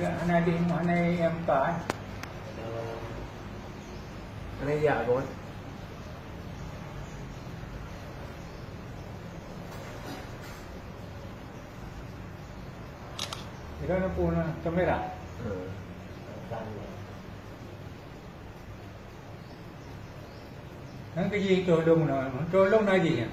Ana di mana yang buka Ana dạ rồi. Ikaw na po na kamera. Ang cái gì trôi lông là gì nhỉ?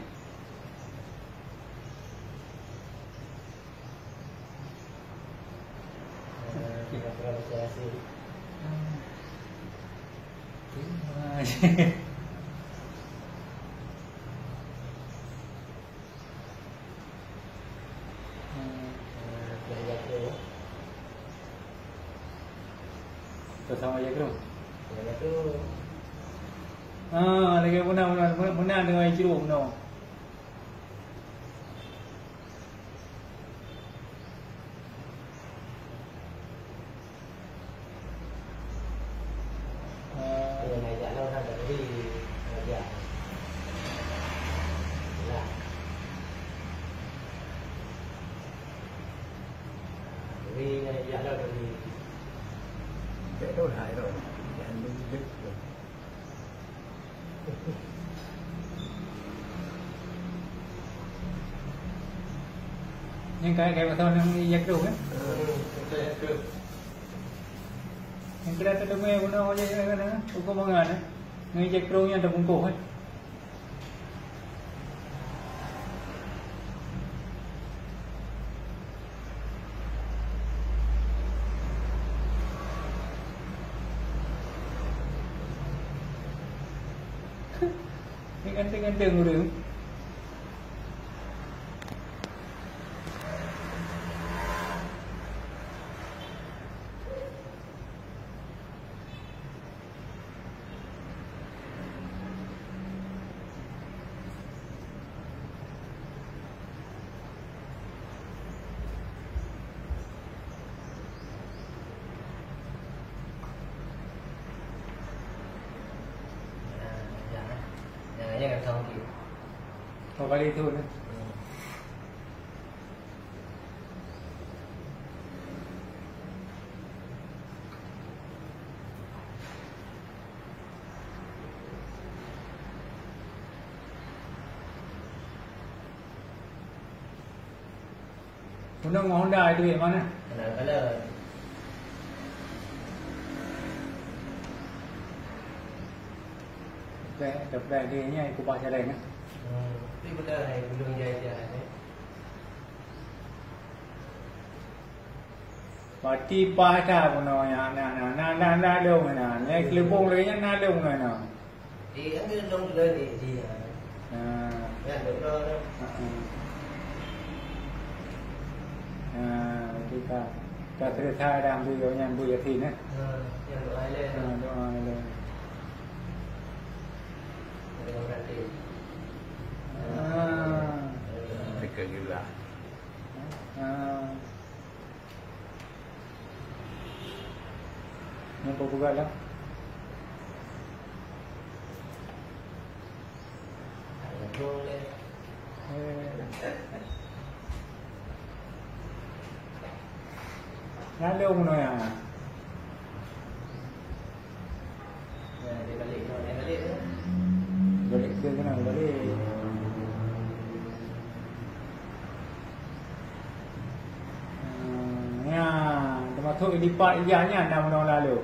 Bersama aja bro. Lagi benar dengan cium no. Để đâu lại rồi, anh đi đứt rồi. Nhưng cái betul yang yak tu kan? Yang kita tu demi guna aja kan? Hukum mangan eh? Yang yak tu yang terbungkus kan? Ganteng dulu. Jangan tahu dia. Oh kali itu kan? Undang Honda itu yang mana? Kalau Đập đi nha, cô bảo cho đây nhé. Cái bữa này đường dài dài đấy. Pati pada pun orang na dong na, ni kelipung lagi na dong na. Thì anh cứ đông lên thì nhận được đó. Kita cerita dalam video yang Bu Yati ni. Yang doa lên. Doa lên. Mereka gila. Nampak buka lah. Lalu mana ya? Balik ke mana? Balik. Ya, termasuk lipat ijazahnya 6 tahun lalu.